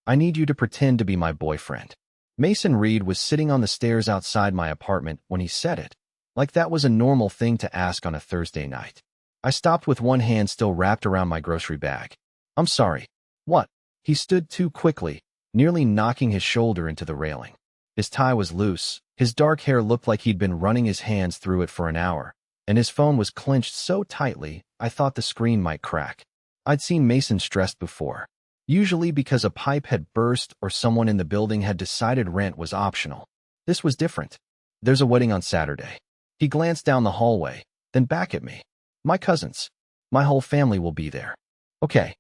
I need you to pretend to be my boyfriend." Mason Reed was sitting on the stairs outside my apartment when he said it, like that was a normal thing to ask on a Thursday night. I stopped with one hand still wrapped around my grocery bag. "I'm sorry." "What?" He stood too quickly, nearly knocking his shoulder into the railing. His tie was loose, his dark hair looked like he'd been running his hands through it for an hour, and his phone was clenched so tightly I thought the screen might crack. I'd seen Mason stressed before, usually because a pipe had burst or someone in the building had decided rent was optional. This was different. "There's a wedding on Saturday." He glanced down the hallway, then back at me. "My cousins. My whole family will be there." "Okay.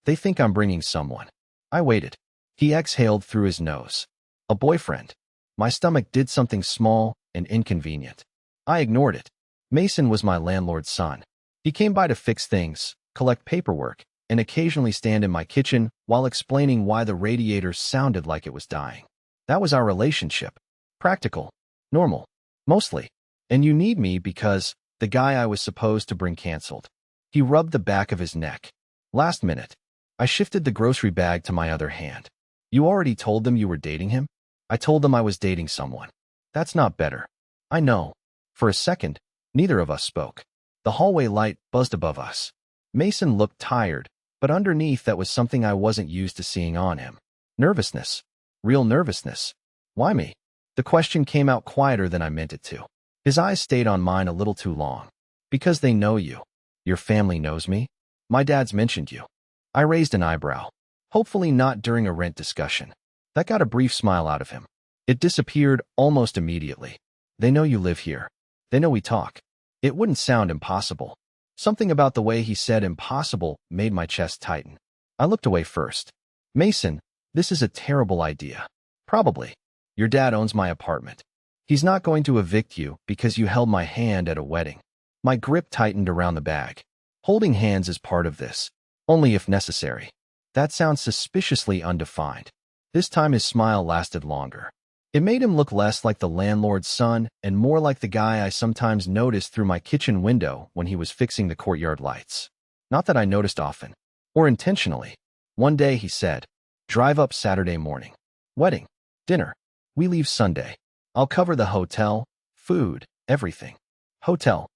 They think I'm bringing someone." I waited. He exhaled through his nose. "A boyfriend." My stomach did something small and inconvenient. I ignored it. Mason was my landlord's son. He came by to fix things, collect paperwork, and occasionally stand in my kitchen while explaining why the radiator sounded like it was dying. That was our relationship. Practical. Normal. Mostly. And you need me because the guy I was supposed to bring canceled. He rubbed the back of his neck. "Last minute." I shifted the grocery bag to my other hand. "You already told them you were dating him?" "I told them I was dating someone." "That's not better." "I know." For a second, neither of us spoke. The hallway light buzzed above us. Mason looked tired, but underneath that was something I wasn't used to seeing on him. Nervousness. Real nervousness. "Why me?" The question came out quieter than I meant it to. His eyes stayed on mine a little too long. "Because they know you." "Your family knows me?" "My dad's mentioned you." I raised an eyebrow. Hopefully not during a rent discussion. That got a brief smile out of him. It disappeared almost immediately. "They know you live here. They know we talk." It wouldn't sound impossible. Something about the way he said impossible made my chest tighten. I looked away first. "Mason, this is a terrible idea." "Probably. Your dad owns my apartment. He's not going to evict you because you held my hand at a wedding." My grip tightened around the bag. "Holding hands is part of this. Only if necessary." That sounds suspiciously undefined. This time his smile lasted longer. It made him look less like the landlord's son and more like the guy I sometimes noticed through my kitchen window when he was fixing the courtyard lights. Not that I noticed often, or intentionally. One day he said, "Drive up Saturday morning. Wedding. Dinner. We leave Sunday. I'll cover the hotel, food, everything." "Hotel.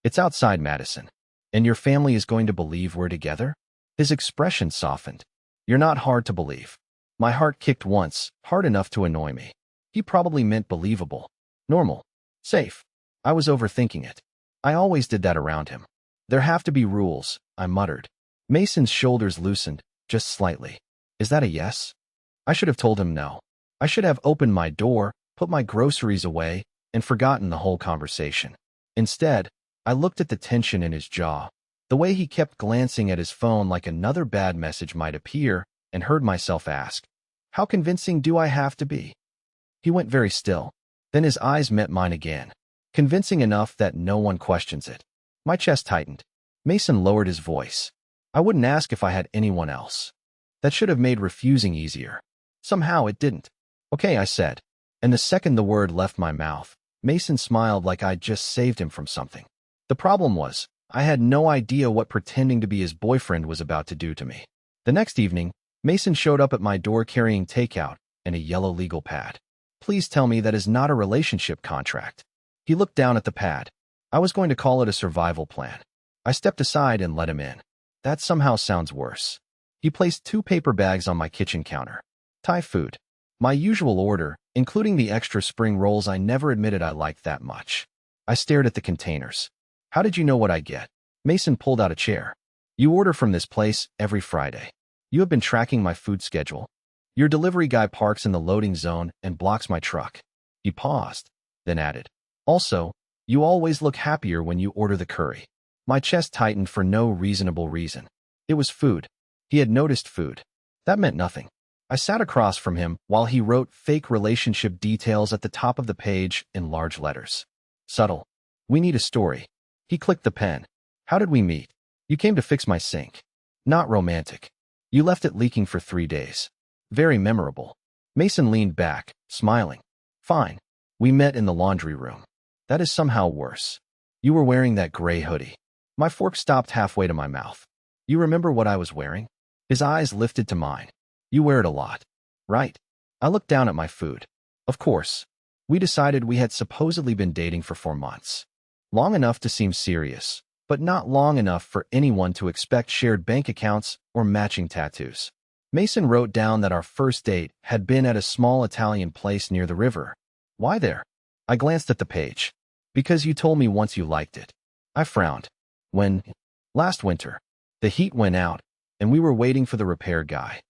It's outside Madison. And your family is going to believe we're together?" His expression softened. "You're not hard to believe." My heart kicked once, hard enough to annoy me. He probably meant believable. Normal. Safe. I was overthinking it. I always did that around him. "There have to be rules," I muttered. Mason's shoulders loosened, just slightly. "Is that a yes?" I should have told him no. I should have opened my door, put my groceries away, and forgotten the whole conversation. Instead, I looked at the tension in his jaw, the way he kept glancing at his phone like another bad message might appear, and heard myself ask, "How convincing do I have to be?" He went very still. Then his eyes met mine again. Convincing enough that no one questions it. My chest tightened. Mason lowered his voice. "I wouldn't ask if I had anyone else." That should have made refusing easier. Somehow it didn't. "Okay," I said. And the second the word left my mouth, Mason smiled like I'd just saved him from something. The problem was, I had no idea what pretending to be his boyfriend was about to do to me. The next evening, Mason showed up at my door carrying takeout and a yellow legal pad. "Please tell me that is not a relationship contract." He looked down at the pad. I was going to call it a survival plan. I stepped aside and let him in. That somehow sounds worse. He placed 2 paper bags on my kitchen counter. Thai food. My usual order, including the extra spring rolls I never admitted I liked that much. I stared at the containers. "How did you know what I get?" Mason pulled out a chair. "You order from this place every Friday. You have been tracking my food schedule. Your delivery guy parks in the loading zone and blocks my truck." He paused, then added, "Also, you always look happier when you order the curry." My chest tightened for no reasonable reason. It was food. He had noticed food. That meant nothing. I sat across from him while he wrote fake relationship details at the top of the page in large letters. Subtle. "We need a story." He clicked the pen. "How did we meet?" "You came to fix my sink." "Not romantic." "You left it leaking for 3 days." "Very memorable." Mason leaned back, smiling. "Fine. We met in the laundry room." "That is somehow worse." "You were wearing that gray hoodie." My fork stopped halfway to my mouth. "You remember what I was wearing?" His eyes lifted to mine. "You wear it a lot." Right. I looked down at my food. Of course. We decided we had supposedly been dating for 4 months. Long enough to seem serious, but not long enough for anyone to expect shared bank accounts or matching tattoos. Mason wrote down that our first date had been at a small Italian place near the river. Why there? I glanced at the page. Because you told me once you liked it. I frowned. When? Last winter. The heat went out, and we were waiting for the repair guy.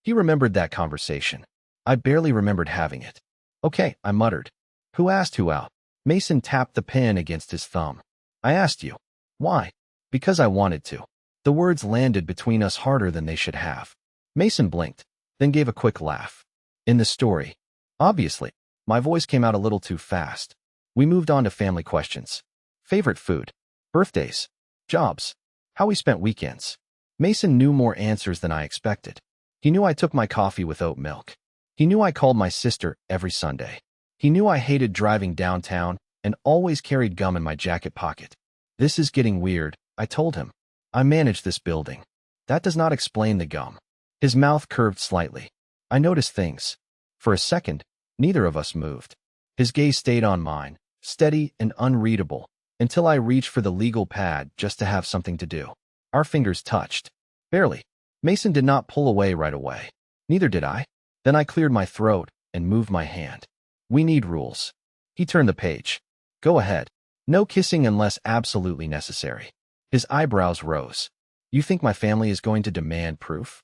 He remembered that conversation. I barely remembered having it. Okay, I muttered. Who asked who out? Mason tapped the pen against his thumb. I asked you. Why? Because I wanted to. The words landed between us harder than they should have. Mason blinked, then gave a quick laugh. In the story. Obviously, my voice came out a little too fast. We moved on to family questions. Favorite food. Birthdays. Jobs. How we spent weekends. Mason knew more answers than I expected. He knew I took my coffee with oat milk. He knew I called my sister every Sunday. He knew I hated driving downtown and always carried gum in my jacket pocket. This is getting weird, I told him. I manage this building. That does not explain the gum. His mouth curved slightly. I noticed things. For a second, neither of us moved. His gaze stayed on mine, steady and unreadable, until I reached for the legal pad just to have something to do. Our fingers touched. Barely. Mason did not pull away right away. Neither did I. Then I cleared my throat and moved my hand. We need rules. He turned the page. Go ahead. No kissing unless absolutely necessary. His eyebrows rose. You think my family is going to demand proof?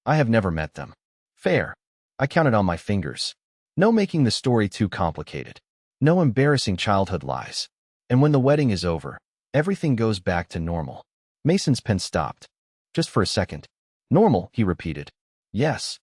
I have never met them. Fair. I counted on my fingers. No making the story too complicated. No embarrassing childhood lies. And when the wedding is over, everything goes back to normal. Mason's pen stopped. Just for a second. Normal, he repeated. Yes.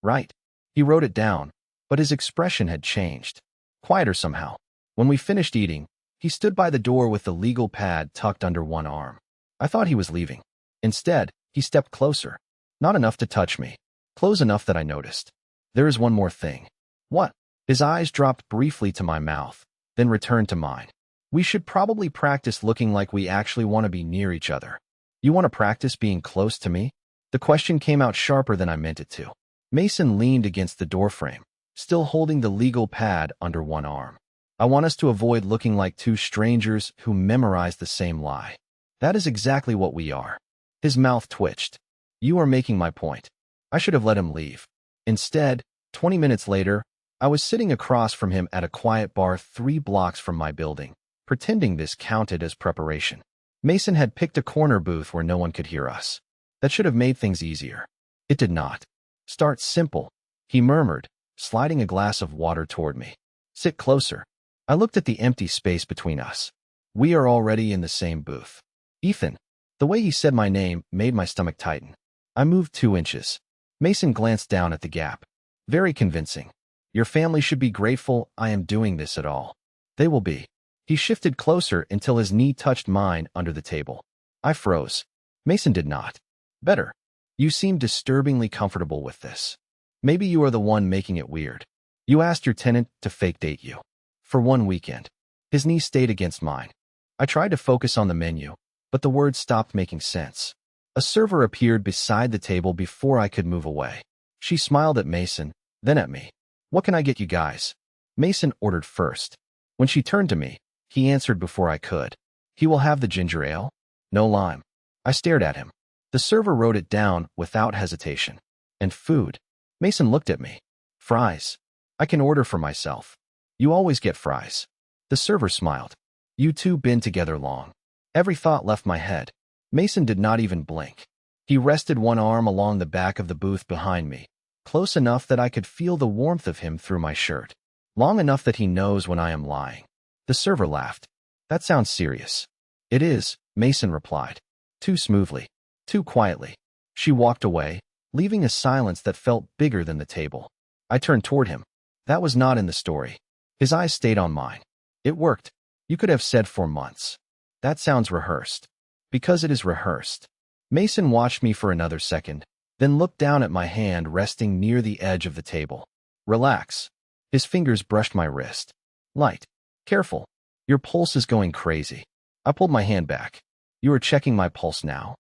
Right. He wrote it down, but his expression had changed. Quieter somehow. When we finished eating, he stood by the door with the legal pad tucked under one arm. I thought he was leaving. Instead, he stepped closer. Not enough to touch me. Close enough that I noticed. There is one more thing. What? His eyes dropped briefly to my mouth, then returned to mine. We should probably practice looking like we actually want to be near each other. You want to practice being close to me? The question came out sharper than I meant it to. Mason leaned against the doorframe, still holding the legal pad under one arm. I want us to avoid looking like two strangers who memorize the same lie. That is exactly what we are. His mouth twitched. You are making my point. I should have let him leave. Instead, 20 minutes later, I was sitting across from him at a quiet bar 3 blocks from my building, pretending this counted as preparation. Mason had picked a corner booth where no one could hear us. That should have made things easier. It did not. Start simple, he murmured, sliding a glass of water toward me. Sit closer. I looked at the empty space between us. We are already in the same booth. Ethan. The way he said my name made my stomach tighten. I moved 2 inches. Mason glanced down at the gap. Very convincing. Your family should be grateful I am doing this at all. They will be. He shifted closer until his knee touched mine under the table. I froze. Mason did not. Better. You seem disturbingly comfortable with this. Maybe you are the one making it weird. You asked your tenant to fake date you. For 1 weekend. His knee stayed against mine. I tried to focus on the menu, but the words stopped making sense. A server appeared beside the table before I could move away. She smiled at Mason, then at me. What can I get you guys? Mason ordered first. When she turned to me, he answered before I could. He will have the ginger ale? No lime. I stared at him. The server wrote it down without hesitation. And food. Mason looked at me. Fries. I can order for myself. You always get fries. The server smiled. You two been together long. Every thought left my head. Mason did not even blink. He rested one arm along the back of the booth behind me, close enough that I could feel the warmth of him through my shirt, long enough that he knows when I am lying. The server laughed. That sounds serious. It is, Mason replied. Too smoothly. Too quietly. She walked away, leaving a silence that felt bigger than the table. I turned toward him. That was not in the story. His eyes stayed on mine. It worked. You could have said 4 months. That sounds rehearsed. Because it is rehearsed. Mason watched me for another second, then looked down at my hand resting near the edge of the table. Relax. His fingers brushed my wrist. Light. Careful. Your pulse is going crazy. I pulled my hand back. You are checking my pulse now?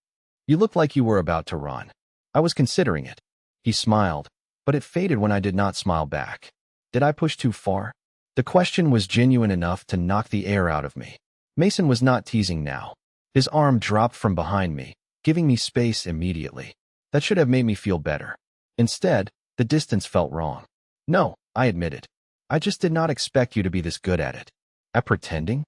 You look like you were about to run. I was considering it. He smiled. but it faded when I did not smile back. Did I push too far? The question was genuine enough to knock the air out of me. Mason was not teasing now. His arm dropped from behind me, giving me space immediately. That should have made me feel better. Instead, the distance felt wrong. No, I admitted. I just did not expect you to be this good at it. At pretending?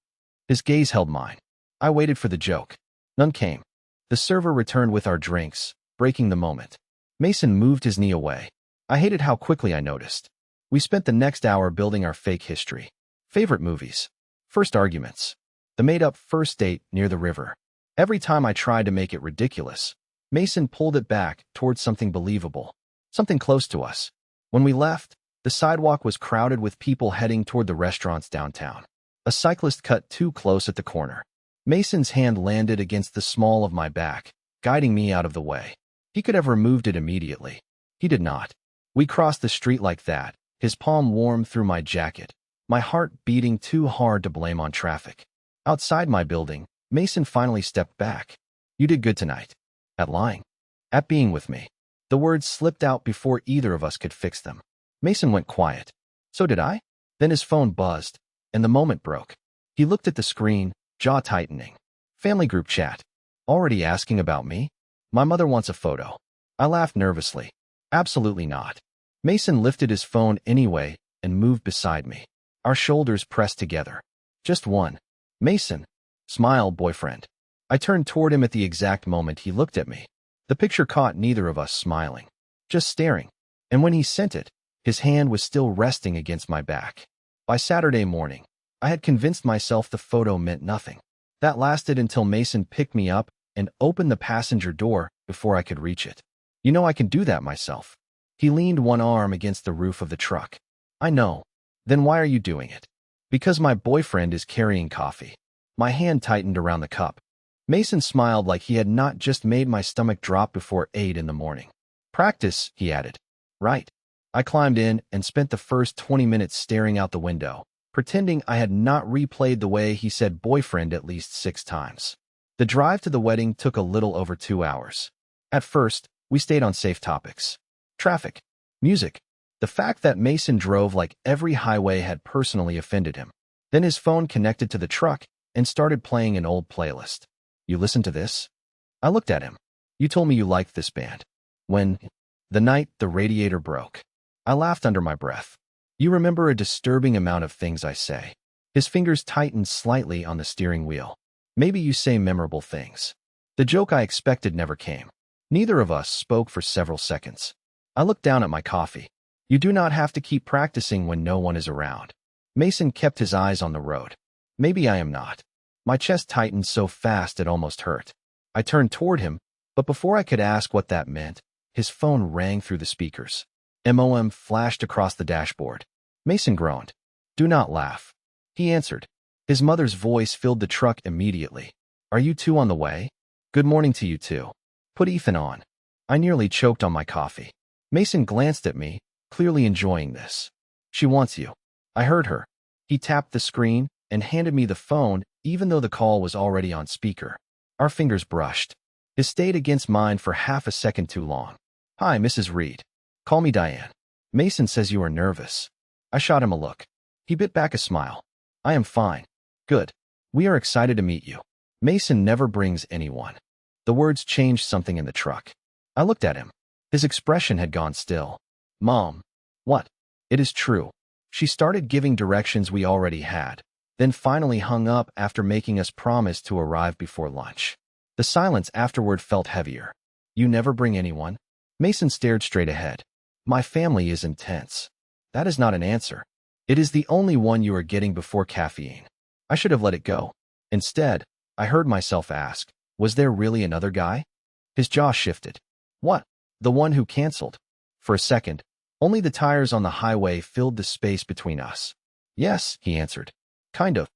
His gaze held mine. I waited for the joke. None came. The server returned with our drinks, breaking the moment. Mason moved his knee away. I hated how quickly I noticed. We spent the next hour building our fake history. Favorite movies. First arguments. The made-up first date near the river. Every time I tried to make it ridiculous, Mason pulled it back towards something believable. Something close to us. When we left, the sidewalk was crowded with people heading toward the restaurants downtown. A cyclist cut too close at the corner. Mason's hand landed against the small of my back, guiding me out of the way. He could have removed it immediately. He did not. We crossed the street like that, his palm warm through my jacket, my heart beating too hard to blame on traffic. Outside my building, Mason finally stepped back. You did good tonight. At lying. At being with me. The words slipped out before either of us could fix them. Mason went quiet. So did I? Then his phone buzzed, and the moment broke. He looked at the screen, jaw tightening. Family group chat. Already asking about me? My mother wants a photo. I laughed nervously. Absolutely not. Mason lifted his phone anyway and moved beside me. Our shoulders pressed together. Just one. Mason. Smile, boyfriend. I turned toward him at the exact moment he looked at me. The picture caught neither of us smiling. Just staring. And when he sent it, his hand was still resting against my back. By Saturday morning, I had convinced myself the photo meant nothing. That lasted until Mason picked me up and opened the passenger door before I could reach it. You know I can do that myself. He leaned one arm against the roof of the truck. I know. Then why are you doing it? Because my boyfriend is carrying coffee. My hand tightened around the cup. Mason smiled like he had not just made my stomach drop before 8 in the morning. Practice, he added. Right. I climbed in and spent the first 20 minutes staring out the window, pretending I had not replayed the way he said boyfriend at least 6 times. The drive to the wedding took a little over 2 hours. At first, we stayed on safe topics. Traffic. Music. The fact that Mason drove like every highway had personally offended him. Then his phone connected to the truck and started playing an old playlist. You listen to this? I looked at him. You told me you liked this band. When? The night the radiator broke. I laughed under my breath. You remember a disturbing amount of things I say. His fingers tightened slightly on the steering wheel. Maybe you say memorable things. The joke I expected never came. Neither of us spoke for several seconds. I looked down at my coffee. You do not have to keep practicing when no one is around. Mason kept his eyes on the road. Maybe I am not. My chest tightened so fast it almost hurt. I turned toward him, but before I could ask what that meant, his phone rang through the speakers. MOM flashed across the dashboard. Mason groaned. Do not laugh. He answered. His mother's voice filled the truck immediately. Are you two on the way? Good morning to you too. Put Ethan on. I nearly choked on my coffee. Mason glanced at me, clearly enjoying this. She wants you. I heard her. He tapped the screen and handed me the phone even though the call was already on speaker. Our fingers brushed. It stayed against mine for half a second too long. Hi, Mrs. Reed. Call me Diane. Mason says you are nervous. I shot him a look. He bit back a smile. I am fine. Good. We are excited to meet you. Mason never brings anyone. The words changed something in the truck. I looked at him. His expression had gone still. Mom. What? It is true. She started giving directions we already had, then finally hung up after making us promise to arrive before lunch. The silence afterward felt heavier. You never bring anyone? Mason stared straight ahead. My family is intense. That is not an answer. It is the only one you are getting before caffeine. I should have let it go. Instead, I heard myself ask, was there really another guy? His jaw shifted. What? The one who canceled? For a second, only the tires on the highway filled the space between us. Yes, he answered. Kind of.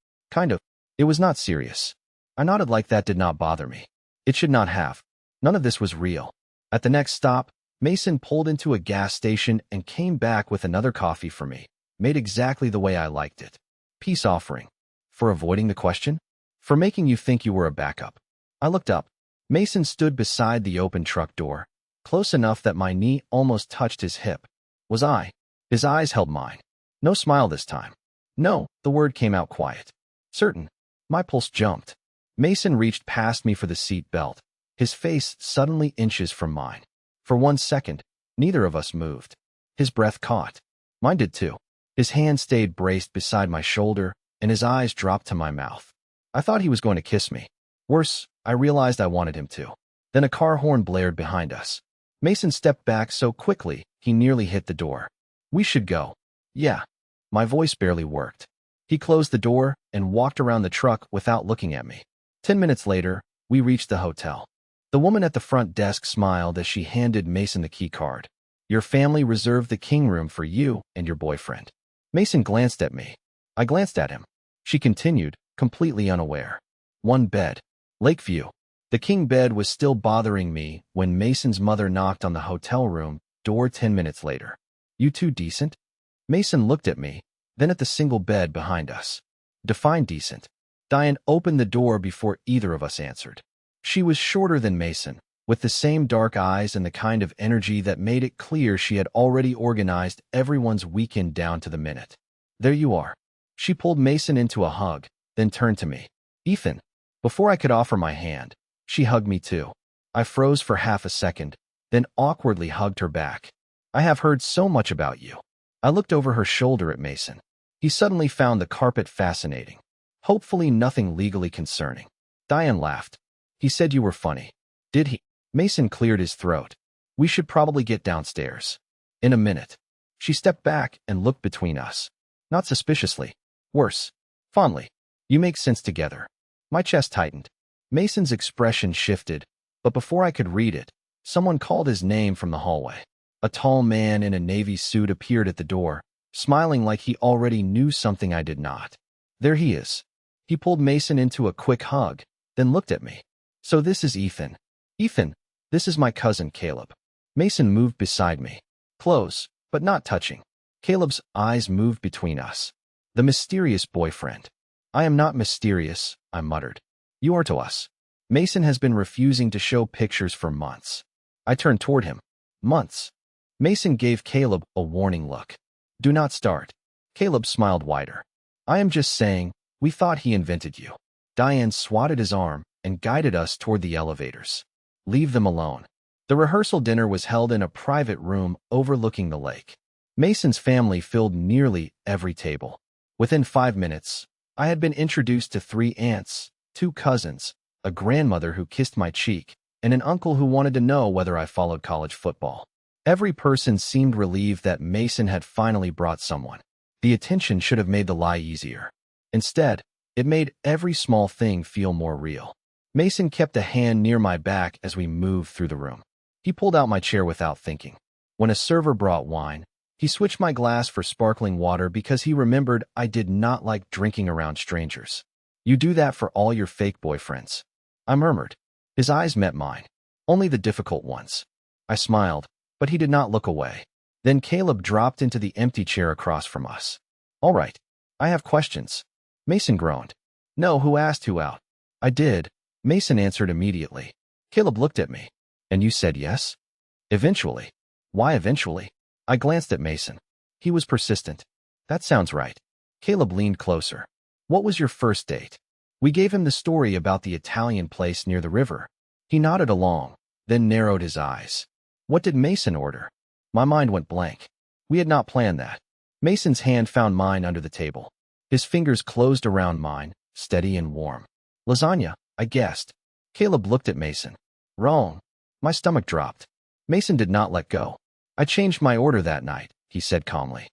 It was not serious. I nodded like that did not bother me. It should not have. None of this was real. At the next stop, Mason pulled into a gas station and came back with another coffee for me, made exactly the way I liked it. Peace offering. For avoiding the question? For making you think you were a backup. I looked up. Mason stood beside the open truck door, close enough that my knee almost touched his hip. Was I? His eyes held mine. No smile this time. No, the word came out quiet. Certain. My pulse jumped. Mason reached past me for the seat belt, his face suddenly inches from mine. For 1 second, neither of us moved. His breath caught. Mine did too. His hand stayed braced beside my shoulder, and his eyes dropped to my mouth. I thought he was going to kiss me. Worse, I realized I wanted him to. Then a car horn blared behind us. Mason stepped back so quickly, he nearly hit the door. We should go. Yeah. My voice barely worked. He closed the door and walked around the truck without looking at me. 10 minutes later, we reached the hotel. The woman at the front desk smiled as she handed Mason the key card. Your family reserved the king room for you and your boyfriend. Mason glanced at me. I glanced at him. She continued, completely unaware. 1 bed. Lakeview. The king bed was still bothering me when Mason's mother knocked on the hotel room door 10 minutes later. You two decent? Mason looked at me, then at the single bed behind us. Define decent. Diane opened the door before either of us answered. She was shorter than Mason, with the same dark eyes and the kind of energy that made it clear she had already organized everyone's weekend down to the minute. There you are. She pulled Mason into a hug, then turned to me. Ethan. Before I could offer my hand, she hugged me too. I froze for half a second, then awkwardly hugged her back. I have heard so much about you. I looked over her shoulder at Mason. He suddenly found the carpet fascinating. Hopefully nothing legally concerning. Diane laughed. He said you were funny. Did he? Mason cleared his throat. We should probably get downstairs. In a minute. She stepped back and looked between us. Not suspiciously. Worse. Fondly. You make sense together. My chest tightened. Mason's expression shifted, but before I could read it, someone called his name from the hallway. A tall man in a navy suit appeared at the door, smiling like he already knew something I did not. There he is. He pulled Mason into a quick hug, then looked at me. So this is Ethan. Ethan, this is my cousin Caleb. Mason moved beside me. Close, but not touching. Caleb's eyes moved between us. The mysterious boyfriend. I am not mysterious, I muttered. You are to us. Mason has been refusing to show pictures for months. I turned toward him. Months. Mason gave Caleb a warning look. Do not start. Caleb smiled wider. I am just saying, we thought he invented you. Diane swatted his arm and guided us toward the elevators. Leave them alone. The rehearsal dinner was held in a private room overlooking the lake. Mason's family filled nearly every table. Within 5 minutes, I had been introduced to 3 aunts, 2 cousins, a grandmother who kissed my cheek, and an uncle who wanted to know whether I followed college football. Every person seemed relieved that Mason had finally brought someone. The attention should have made the lie easier. Instead, it made every small thing feel more real. Mason kept a hand near my back as we moved through the room. He pulled out my chair without thinking. When a server brought wine, he switched my glass for sparkling water because he remembered I did not like drinking around strangers. You do that for all your fake boyfriends. I murmured. His eyes met mine. Only the difficult ones. I smiled, but he did not look away. Then Caleb dropped into the empty chair across from us. All right. I have questions. Mason groaned. No, who asked who out? I did. Mason answered immediately. Caleb looked at me. And you said yes? Eventually. Why eventually? I glanced at Mason. He was persistent. That sounds right. Caleb leaned closer. What was your first date? We gave him the story about the Italian place near the river. He nodded along, then narrowed his eyes. What did Mason order? My mind went blank. We had not planned that. Mason's hand found mine under the table. His fingers closed around mine, steady and warm. Lasagna, I guessed. Caleb looked at Mason. Wrong. My stomach dropped. Mason did not let go. I changed my order that night, he said calmly.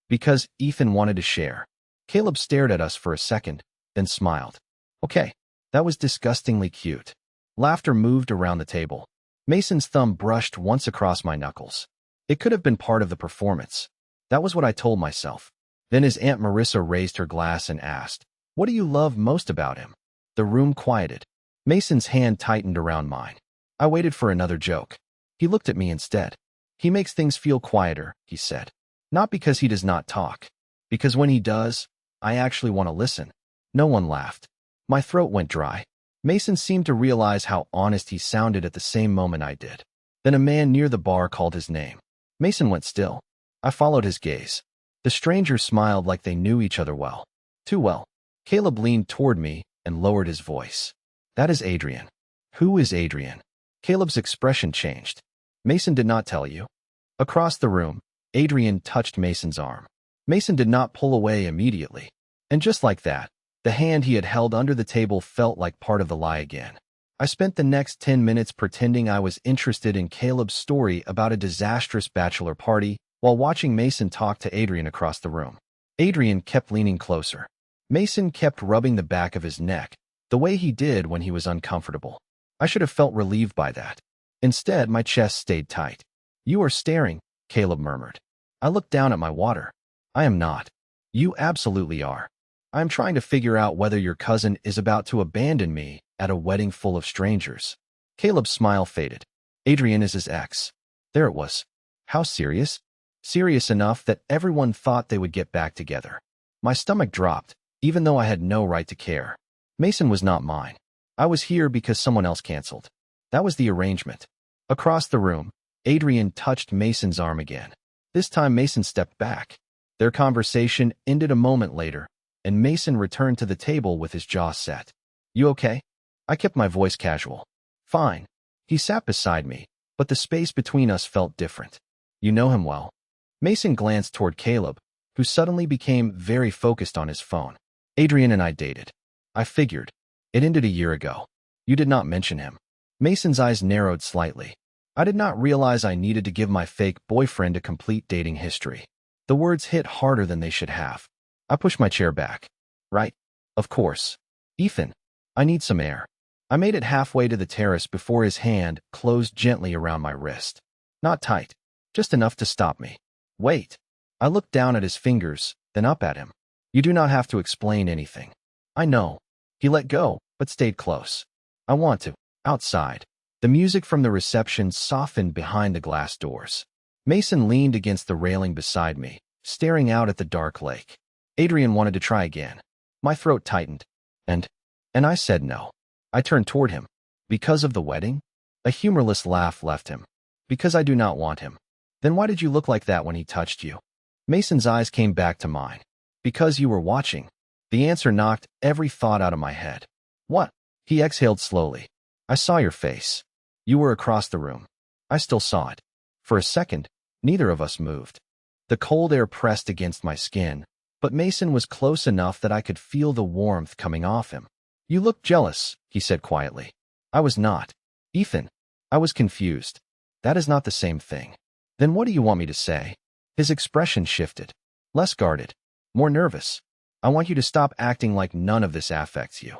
Because Ethan wanted to share. Caleb stared at us for a second, then smiled. Okay, that was disgustingly cute. Laughter moved around the table. Mason's thumb brushed once across my knuckles. It could have been part of the performance. That was what I told myself. Then his Aunt Marissa raised her glass and asked, What do you love most about him? The room quieted. Mason's hand tightened around mine. I waited for another joke. He looked at me instead. He makes things feel quieter, he said. Not because he does not talk. Because when he does, I actually want to listen. No one laughed. My throat went dry. Mason seemed to realize how honest he sounded at the same moment I did. Then a man near the bar called his name. Mason went still. I followed his gaze. The strangers smiled like they knew each other well. Too well. Caleb leaned toward me and lowered his voice. That is Adrian. Who is Adrian? Caleb's expression changed. Mason did not tell you. Across the room, Adrian touched Mason's arm. Mason did not pull away immediately. And just like that, the hand he had held under the table felt like part of the lie again. I spent the next 10 minutes pretending I was interested in Caleb's story about a disastrous bachelor party while watching Mason talk to Adrian across the room. Adrian kept leaning closer. Mason kept rubbing the back of his neck, the way he did when he was uncomfortable. I should have felt relieved by that. Instead, my chest stayed tight. You are staring, Caleb murmured. I looked down at my water. I am not. You absolutely are. I am trying to figure out whether your cousin is about to abandon me at a wedding full of strangers. Caleb's smile faded. Adrian is his ex. There it was. How serious? Serious enough that everyone thought they would get back together. My stomach dropped, even though I had no right to care. Mason was not mine. I was here because someone else canceled. That was the arrangement. Across the room, Adrian touched Mason's arm again. This time Mason stepped back. Their conversation ended a moment later, and Mason returned to the table with his jaw set. You okay? I kept my voice casual. Fine. He sat beside me, but the space between us felt different. You know him well. Mason glanced toward Caleb, who suddenly became very focused on his phone. Adrian and I dated. I figured. It ended a year ago. You did not mention him. Mason's eyes narrowed slightly. I did not realize I needed to give my fake boyfriend a complete dating history. The words hit harder than they should have. I pushed my chair back. Right? Of course. Ethan, I need some air. I made it halfway to the terrace before his hand closed gently around my wrist. Not tight, just enough to stop me. Wait. I looked down at his fingers, then up at him. You do not have to explain anything. I know. He let go, but stayed close. I want to. Outside. The music from the reception softened behind the glass doors. Mason leaned against the railing beside me, staring out at the dark lake. Adrian wanted to try again. My throat tightened. And I said no. I turned toward him. Because of the wedding? A humorless laugh left him. Because I do not want him. Then why did you look like that when he touched you? Mason's eyes came back to mine. Because you were watching. The answer knocked every thought out of my head. What? He exhaled slowly. I saw your face. You were across the room. I still saw it. For a second, neither of us moved. The cold air pressed against my skin, but Mason was close enough that I could feel the warmth coming off him. You look jealous, he said quietly. I was not. Ethan. I was confused. That is not the same thing. Then what do you want me to say? His expression shifted. Less guarded. More nervous. I want you to stop acting like none of this affects you.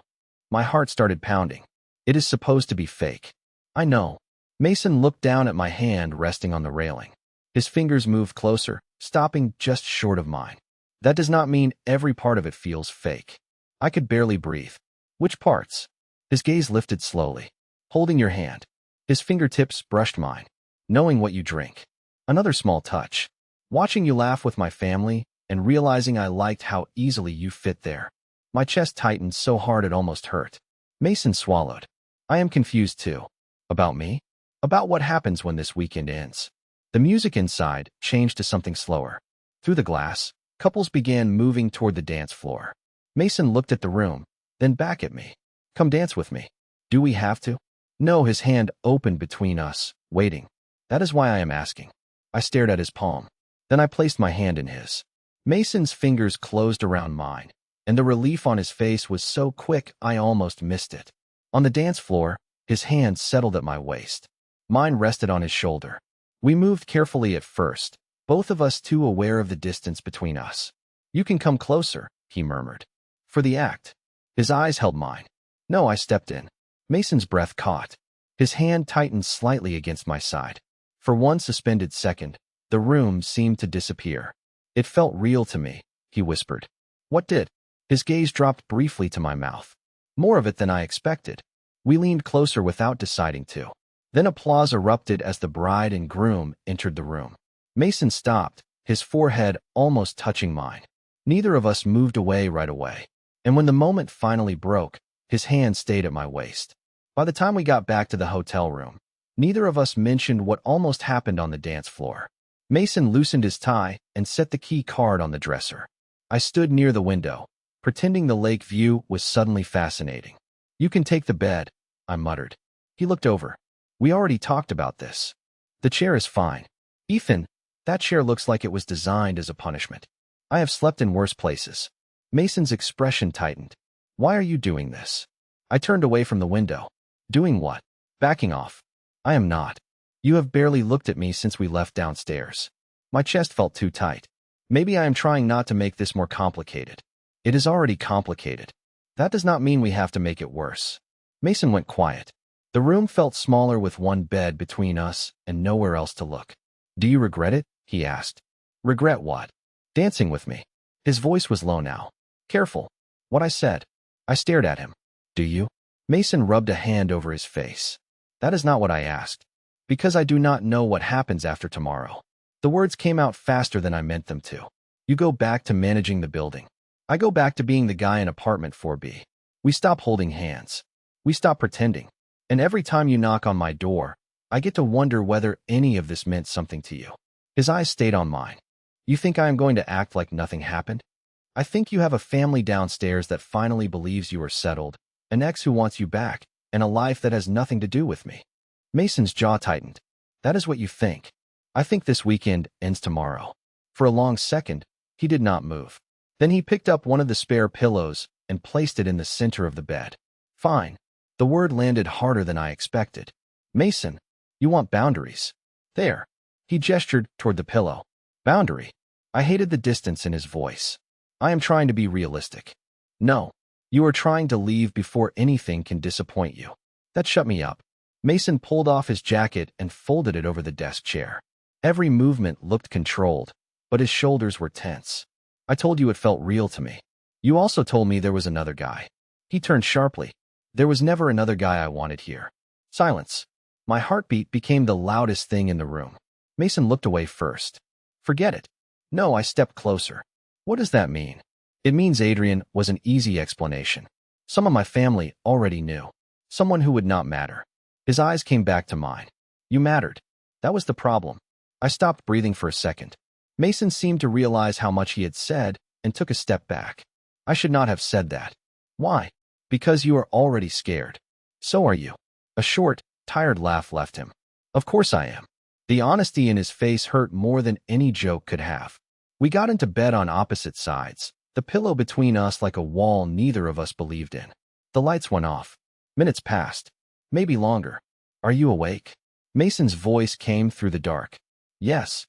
My heart started pounding. It is supposed to be fake. I know. Mason looked down at my hand resting on the railing. His fingers moved closer, stopping just short of mine. That does not mean every part of it feels fake. I could barely breathe. Which parts? His gaze lifted slowly. Holding your hand. His fingertips brushed mine. Knowing what you drink. Another small touch. Watching you laugh with my family and realizing I liked how easily you fit there. My chest tightened so hard it almost hurt. Mason swallowed. I am confused too. About me? About what happens when this weekend ends. The music inside changed to something slower. Through the glass, couples began moving toward the dance floor. Mason looked at the room, then back at me. Come dance with me. Do we have to? No, his hand opened between us, waiting. That is why I am asking. I stared at his palm. Then I placed my hand in his. Mason's fingers closed around mine, and the relief on his face was so quick I almost missed it. On the dance floor, his hand settled at my waist. Mine rested on his shoulder. We moved carefully at first, both of us too aware of the distance between us. You can come closer, he murmured. For the act. His eyes held mine. No, I stepped in. Mason's breath caught. His hand tightened slightly against my side. For one suspended second, the room seemed to disappear. It felt real to me, he whispered. What did? His gaze dropped briefly to my mouth. More of it than I expected. We leaned closer without deciding to. Then applause erupted as the bride and groom entered the room. Mason stopped, his forehead almost touching mine. Neither of us moved away right away. And when the moment finally broke, his hand stayed at my waist. By the time we got back to the hotel room, neither of us mentioned what almost happened on the dance floor. Mason loosened his tie and set the key card on the dresser. I stood near the window, pretending the lake view was suddenly fascinating. "You can take the bed," I muttered. He looked over. "We already talked about this. The chair is fine." "Ethan, that chair looks like it was designed as a punishment. I have slept in worse places." Mason's expression tightened. "Why are you doing this?" I turned away from the window. "Doing what?" "Backing off." "I am not. You have barely looked at me since we left downstairs." My chest felt too tight. "Maybe I am trying not to make this more complicated." "It is already complicated. That does not mean we have to make it worse." Mason went quiet. The room felt smaller with one bed between us and nowhere else to look. "Do you regret it?" he asked. "Regret what?" "Dancing with me." His voice was low now. "Careful." "What?" I said. I stared at him. "Do you?" Mason rubbed a hand over his face. "That is not what I asked." "Because I do not know what happens after tomorrow." The words came out faster than I meant them to. "You go back to managing the building. I go back to being the guy in apartment 4B. We stop holding hands. We stop pretending. And every time you knock on my door, I get to wonder whether any of this meant something to you." His eyes stayed on mine. "You think I am going to act like nothing happened? I think you have a family downstairs that finally believes you are settled, an ex who wants you back, and a life that has nothing to do with me." Mason's jaw tightened. "That is what you think. I think this weekend ends tomorrow." For a long second, he did not move. Then he picked up one of the spare pillows and placed it in the center of the bed. "Fine." The word landed harder than I expected. "Mason, you want boundaries." "There." He gestured toward the pillow. "Boundary." I hated the distance in his voice. "I am trying to be realistic." "No. You are trying to leave before anything can disappoint you." That shut me up. Mason pulled off his jacket and folded it over the desk chair. Every movement looked controlled, but his shoulders were tense. "I told you it felt real to me. You also told me there was another guy." He turned sharply. "There was never another guy I wanted here." Silence. My heartbeat became the loudest thing in the room. Mason looked away first. "Forget it." "No," I stepped closer. "What does that mean?" "It means Adrian was an easy explanation. Some of my family already knew. Someone who would not matter." His eyes came back to mine. "You mattered. That was the problem." I stopped breathing for a second. Mason seemed to realize how much he had said and took a step back. "I should not have said that." "Why?" "Because you are already scared." "So are you." A short, tired laugh left him. "Of course I am." The honesty in his face hurt more than any joke could have. We got into bed on opposite sides, the pillow between us like a wall neither of us believed in. The lights went off. Minutes passed. Maybe longer. "Are you awake?" Mason's voice came through the dark. "Yes."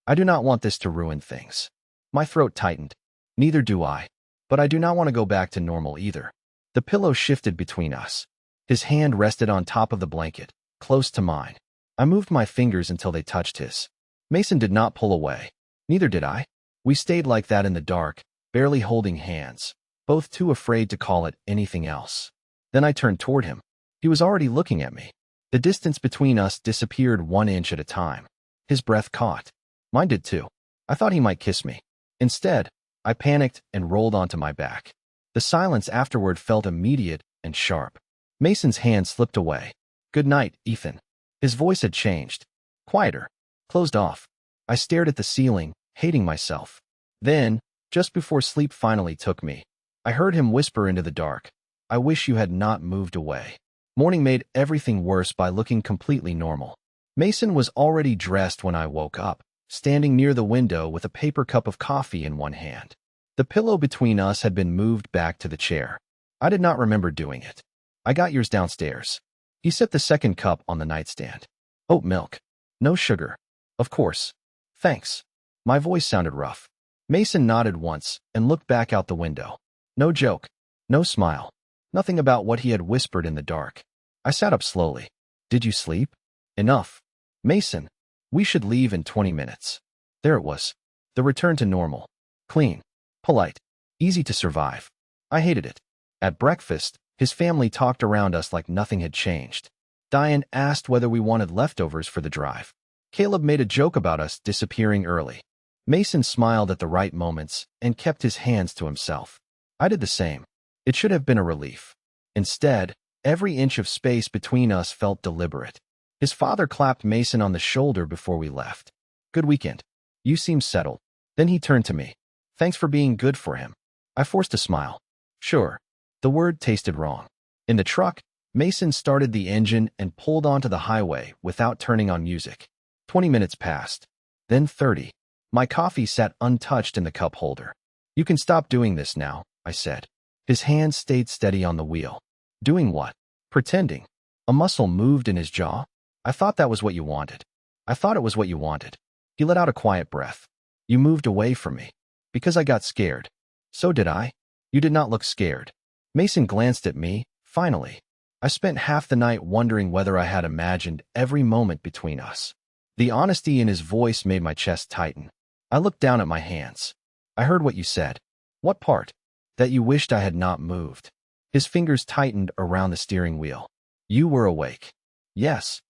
"I do not want this to ruin things." My throat tightened. "Neither do I. But I do not want to go back to normal either." The pillow shifted between us. His hand rested on top of the blanket, close to mine. I moved my fingers until they touched his. Mason did not pull away. Neither did I. We stayed like that in the dark, barely holding hands, both too afraid to call it anything else. Then I turned toward him. He was already looking at me. The distance between us disappeared 1 inch at a time. His breath caught. Mine did too. I thought he might kiss me. Instead, I panicked and rolled onto my back. The silence afterward felt immediate and sharp. Mason's hand slipped away. "Good night, Ethan." His voice had changed. Quieter. Closed off. I stared at the ceiling, hating myself. Then, just before sleep finally took me, I heard him whisper into the dark, "I wish you had not moved away." Morning made everything worse by looking completely normal. Mason was already dressed when I woke up, standing near the window with a paper cup of coffee in one hand. The pillow between us had been moved back to the chair. I did not remember doing it. "I got yours downstairs." He set the second cup on the nightstand. "Oat milk. No sugar." "Of course. Thanks." My voice sounded rough. Mason nodded once and looked back out the window. No joke. No smile. Nothing about what he had whispered in the dark. I sat up slowly. "Did you sleep?" "Enough." "Mason, we should leave in 20 minutes." There it was. The return to normal. Clean. Polite. Easy to survive. I hated it. At breakfast, his family talked around us like nothing had changed. Diane asked whether we wanted leftovers for the drive. Caleb made a joke about us disappearing early. Mason smiled at the right moments and kept his hands to himself. I did the same. It should have been a relief. Instead, every inch of space between us felt deliberate. His father clapped Mason on the shoulder before we left. Good weekend. You seem settled. Then he turned to me. Thanks for being good for him. I forced a smile. Sure. The word tasted wrong. In the truck, Mason started the engine and pulled onto the highway without turning on music. 20 minutes passed. Then 30. My coffee sat untouched in the cup holder. You can stop doing this now, I said. His hand stayed steady on the wheel. Doing what? Pretending. A muscle moved in his jaw. I thought that was what you wanted. I thought it was what you wanted. He let out a quiet breath. You moved away from me. Because I got scared. So did I. You did not look scared. Mason glanced at me, finally. I spent half the night wondering whether I had imagined every moment between us. The honesty in his voice made my chest tighten. I looked down at my hands. I heard what you said. What part? That you wished I had not moved. His fingers tightened around the steering wheel. You were awake. Yes.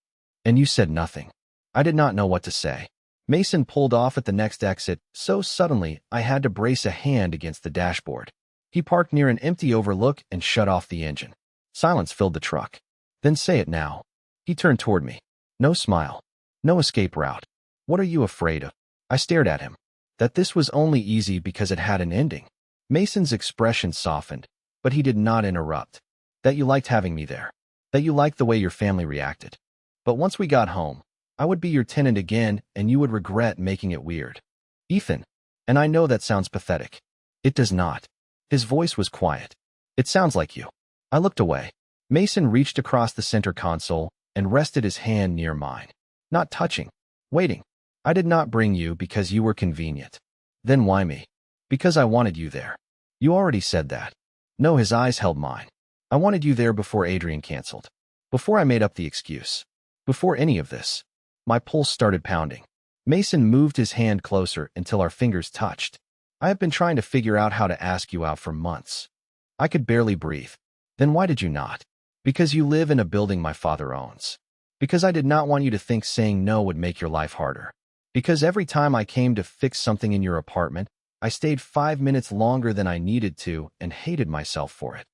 And you said nothing. I did not know what to say. Mason pulled off at the next exit so suddenly I had to brace a hand against the dashboard. He parked near an empty overlook and shut off the engine. Silence filled the truck. Then say it now. He turned toward me. No smile. No escape route. What are you afraid of? I stared at him. That this was only easy because it had an ending. Mason's expression softened, but he did not interrupt. That you liked having me there. That you liked the way your family reacted. But once we got home, I would be your tenant again and you would regret making it weird. Ethan. And I know that sounds pathetic. It does not. His voice was quiet. It sounds like you. I looked away. Mason reached across the center console and rested his hand near mine. Not touching. Waiting. I did not bring you because you were convenient. Then why me? Because I wanted you there. You already said that. No, his eyes held mine. I wanted you there before Adrian canceled. Before I made up the excuse. Before any of this. My pulse started pounding. Mason moved his hand closer until our fingers touched. I have been trying to figure out how to ask you out for months. I could barely breathe. Then why did you not? Because you live in a building my father owns. Because I did not want you to think saying no would make your life harder. Because every time I came to fix something in your apartment, I stayed 5 minutes longer than I needed to and hated myself for it.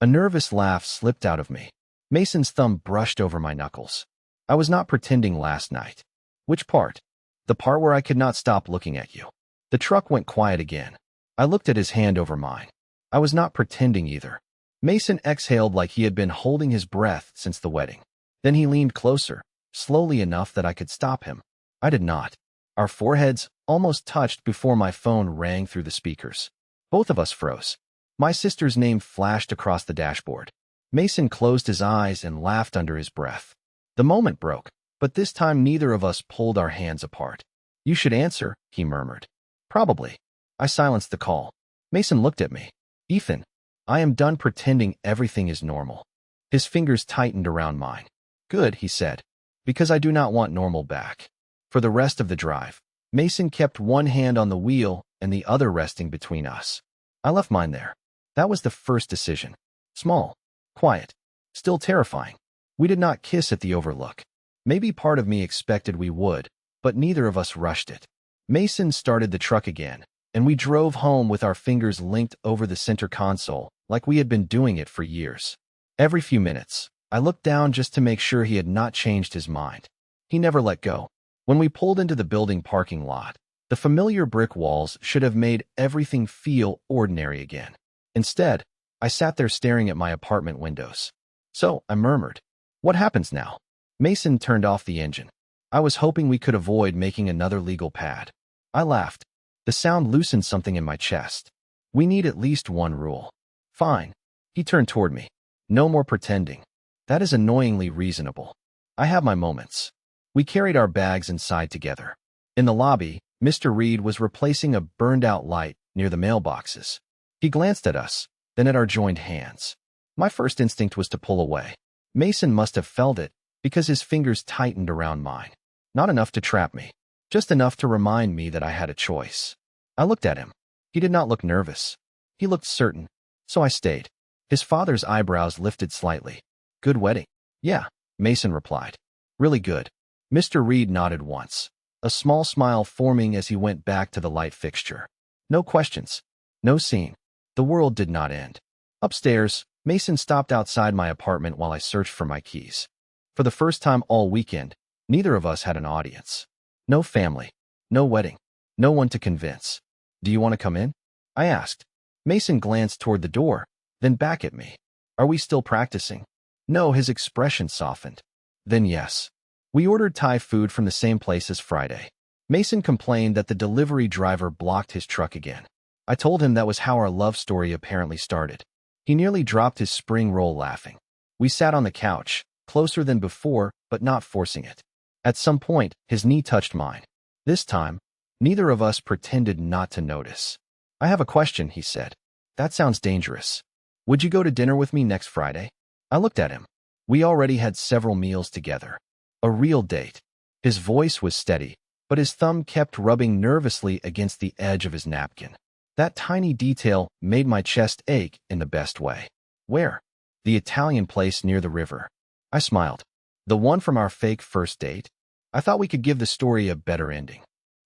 A nervous laugh slipped out of me. Mason's thumb brushed over my knuckles. I was not pretending last night. Which part? The part where I could not stop looking at you. The truck went quiet again. I looked at his hand over mine. I was not pretending either. Mason exhaled like he had been holding his breath since the wedding. Then he leaned closer, slowly enough that I could stop him. I did not. Our foreheads almost touched before my phone rang through the speakers. Both of us froze. My sister's name flashed across the dashboard. Mason closed his eyes and laughed under his breath. The moment broke, but this time neither of us pulled our hands apart. You should answer, he murmured. Probably. I silenced the call. Mason looked at me. Ethan, I am done pretending everything is normal. His fingers tightened around mine. Good, he said, because I do not want normal back. For the rest of the drive, Mason kept one hand on the wheel and the other resting between us. I left mine there. That was the first decision. Small, quiet, still terrifying. We did not kiss at the overlook. Maybe part of me expected we would, but neither of us rushed it. Mason started the truck again, and we drove home with our fingers linked over the center console like we had been doing it for years. Every few minutes, I looked down just to make sure he had not changed his mind. He never let go. When we pulled into the building parking lot, the familiar brick walls should have made everything feel ordinary again. Instead, I sat there staring at my apartment windows. So, I murmured, what happens now? Mason turned off the engine. I was hoping we could avoid making another legal pad. I laughed. The sound loosened something in my chest. We need at least one rule. Fine. He turned toward me. No more pretending. That is annoyingly reasonable. I have my moments. We carried our bags inside together. In the lobby, Mr. Reed was replacing a burned-out light near the mailboxes. He glanced at us, then at our joined hands. My first instinct was to pull away. Mason must have felt it, because his fingers tightened around mine. Not enough to trap me. Just enough to remind me that I had a choice. I looked at him. He did not look nervous. He looked certain. So I stayed. His father's eyebrows lifted slightly. Good wedding? Yeah, Mason replied. Really good. Mr. Reed nodded once, a small smile forming as he went back to the light fixture. No questions. No scene. The world did not end. Upstairs, Mason stopped outside my apartment while I searched for my keys. For the first time all weekend, neither of us had an audience. No family. No wedding. No one to convince. Do you want to come in? I asked. Mason glanced toward the door, then back at me. Are we still practicing? No, his expression softened. Then yes. We ordered Thai food from the same place as Friday. Mason complained that the delivery driver blocked his truck again. I told him that was how our love story apparently started. He nearly dropped his spring roll laughing. We sat on the couch, closer than before, but not forcing it. At some point, his knee touched mine. This time, neither of us pretended not to notice. I have a question, he said. That sounds dangerous. Would you go to dinner with me next Friday? I looked at him. We already had several meals together. A real date. His voice was steady, but his thumb kept rubbing nervously against the edge of his napkin. That tiny detail made my chest ache in the best way. Where? The Italian place near the river. I smiled. The one from our fake first date? I thought we could give the story a better ending.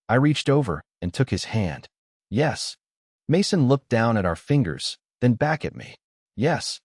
I reached over and took his hand. Yes. Mason looked down at our fingers, then back at me. Yes.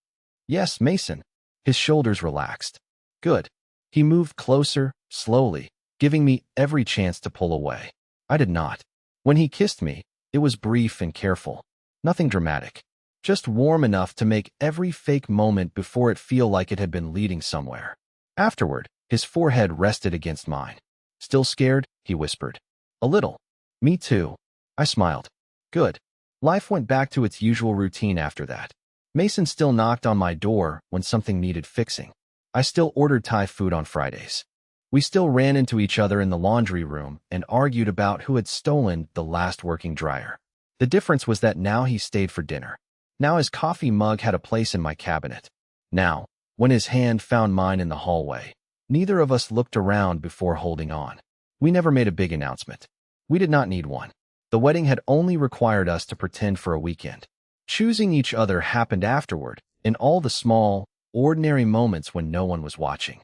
Yes, Mason. His shoulders relaxed. Good. He moved closer, slowly, giving me every chance to pull away. I did not. When he kissed me, it was brief and careful. Nothing dramatic. Just warm enough to make every fake moment before it feel like it had been leading somewhere. Afterward, his forehead rested against mine. Still scared? He whispered. A little. Me too. I smiled. Good. Life went back to its usual routine after that. Mason still knocked on my door when something needed fixing. I still ordered Thai food on Fridays. We still ran into each other in the laundry room and argued about who had stolen the last working dryer. The difference was that now he stayed for dinner. Now his coffee mug had a place in my cabinet. Now, when his hand found mine in the hallway, neither of us looked around before holding on. We never made a big announcement. We did not need one. The wedding had only required us to pretend for a weekend. Choosing each other happened afterward, in all the small, ordinary moments when no one was watching.